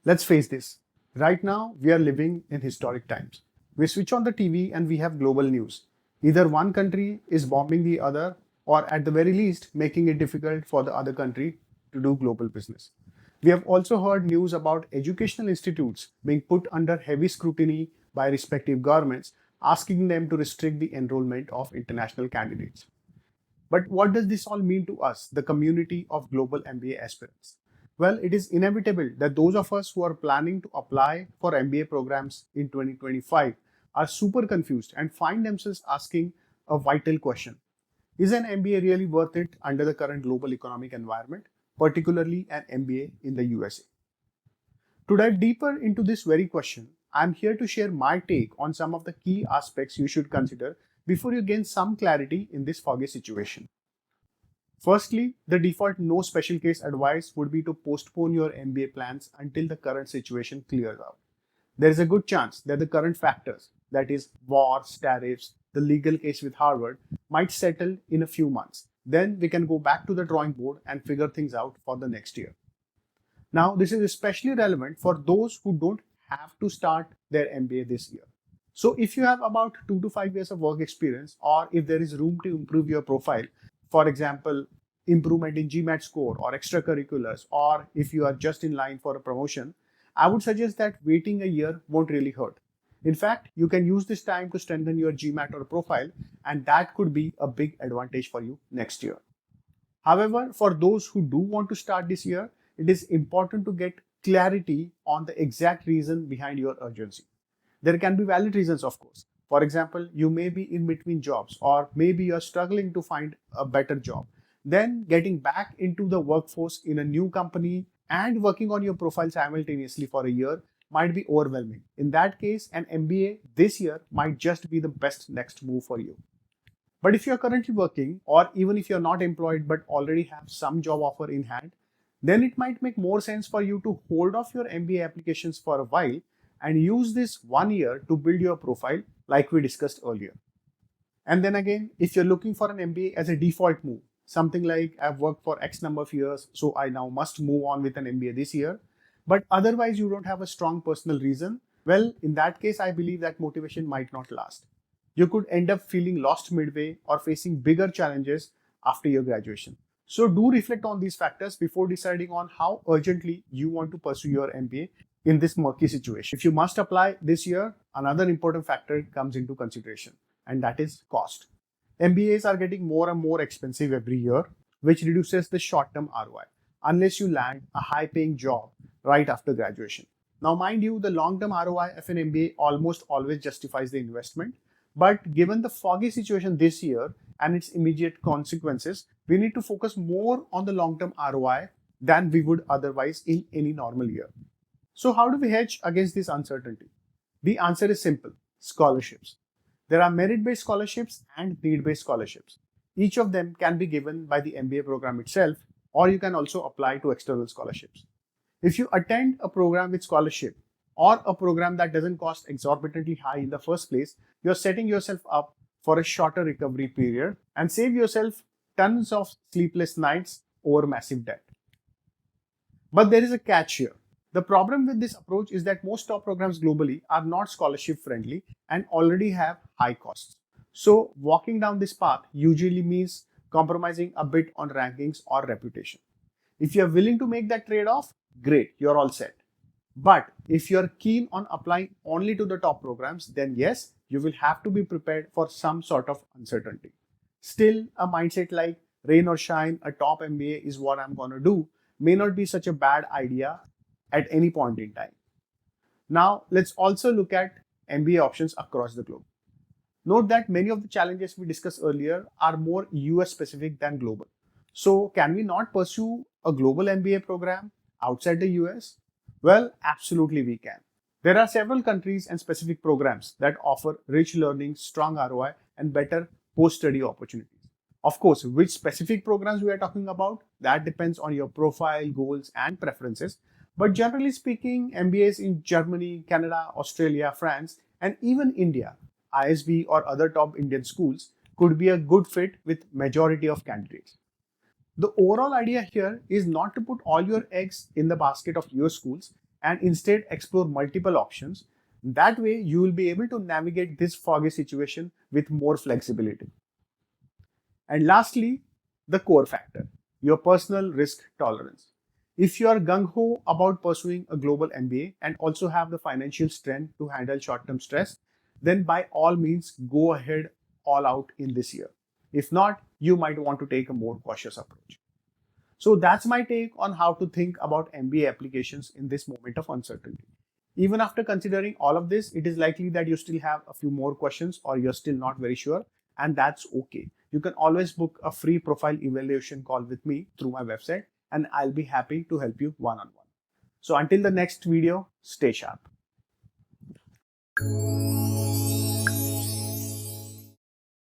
Let's face this. Right now, we are living in historic times. We switch on the TV and we have global news. Either one country is bombing the other, or at the very least, making it difficult for the other country to do global business. We have also heard news about educational institutes being put under heavy scrutiny by respective governments, asking them to restrict the enrollment of international candidates. But what does this all mean to us, the community of global MBA aspirants? Well, it is inevitable that those of us who are planning to apply for MBA programs in 2025 are super confused and find themselves asking a vital question. Is an MBA really worth it under the current global economic environment, particularly an MBA in the USA? To dive deeper into this very question, I am here to share my take on some of the key aspects you should consider before you gain some clarity in this foggy situation. Firstly, the default no special case advice would be to postpone your MBA plans until the current situation clears out. There is a good chance that the current factors, that is, wars, tariffs, the legal case with Harvard, might settle in a few months. Then we can go back to the drawing board and figure things out for the next year. Now, this is especially relevant for those who don't have to start their MBA this year. So if you have about 2 to 5 years of work experience, or if there is room to improve your profile, for example, improvement in GMAT score or extracurriculars, or if you are just in line for a promotion, I would suggest that waiting a year won't really hurt. In fact, you can use this time to strengthen your GMAT or profile, and that could be a big advantage for you next year. However, for those who do want to start this year, it is important to get clarity on the exact reason behind your urgency. There can be valid reasons, of course. For example, you may be in between jobs, or maybe you're struggling to find a better job. Then getting back into the workforce in a new company and working on your profile simultaneously for a year might be overwhelming. In that case, an MBA this year might just be the best next move for you. But if you're currently working, or even if you're not employed but already have some job offer in hand, then it might make more sense for you to hold off your MBA applications for a while and use this 1 year to build your profile like we discussed earlier. And then again, if you're looking for an MBA as a default move, something like I've worked for X number of years, so I now must move on with an MBA this year, but otherwise you don't have a strong personal reason, well, in that case, I believe that motivation might not last. You could end up feeling lost midway or facing bigger challenges after your graduation. So do reflect on these factors before deciding on how urgently you want to pursue your MBA in this murky situation. If you must apply this year, another important factor comes into consideration, and that is cost. MBAs are getting more and more expensive every year, which reduces the short-term ROI, unless you land a high-paying job right after graduation. Now, mind you, the long-term ROI of an MBA almost always justifies the investment, but given the foggy situation this year and its immediate consequences, we need to focus more on the long-term ROI than we would otherwise in any normal year. So how do we hedge against this uncertainty? The answer is simple: scholarships. There are merit-based scholarships and need-based scholarships. Each of them can be given by the MBA program itself, or you can also apply to external scholarships. If you attend a program with scholarship or a program that doesn't cost exorbitantly high in the first place, you're setting yourself up for a shorter recovery period and save yourself tons of sleepless nights over massive debt. But there is a catch here. The problem with this approach is that most top programs globally are not scholarship friendly and already have high costs. So walking down this path usually means compromising a bit on rankings or reputation. If you're willing to make that trade-off, great, you're all set. But if you're keen on applying only to the top programs, then yes, you will have to be prepared for some sort of uncertainty. Still, a mindset like rain or shine, a top MBA is what I'm gonna do may not be such a bad idea at any point in time. Now, let's also look at MBA options across the globe. Note that many of the challenges we discussed earlier are more US specific than global. So, can we not pursue a global MBA program outside the US? Well, absolutely we can. There are several countries and specific programs that offer rich learning, strong ROI, and better post-study opportunities. Of course, which specific programs we are talking about, that depends on your profile, goals, and preferences. But generally speaking, MBAs in Germany, Canada, Australia, France, and even India, ISB or other top Indian schools could be a good fit with majority of candidates. The overall idea here is not to put all your eggs in the basket of US schools and instead explore multiple options. That way, you will be able to navigate this foggy situation with more flexibility. And lastly, the core factor, your personal risk tolerance. If you are gung ho about pursuing a global MBA and also have the financial strength to handle short term stress, then by all means go ahead all out in this year. If not, you might want to take a more cautious approach. So that's my take on how to think about MBA applications in this moment of uncertainty. Even after considering all of this, it is likely that you still have a few more questions or you're still not very sure, and that's okay. You can always book a free profile evaluation call with me through my website, and I'll be happy to help you one on one. So until the next video, stay sharp.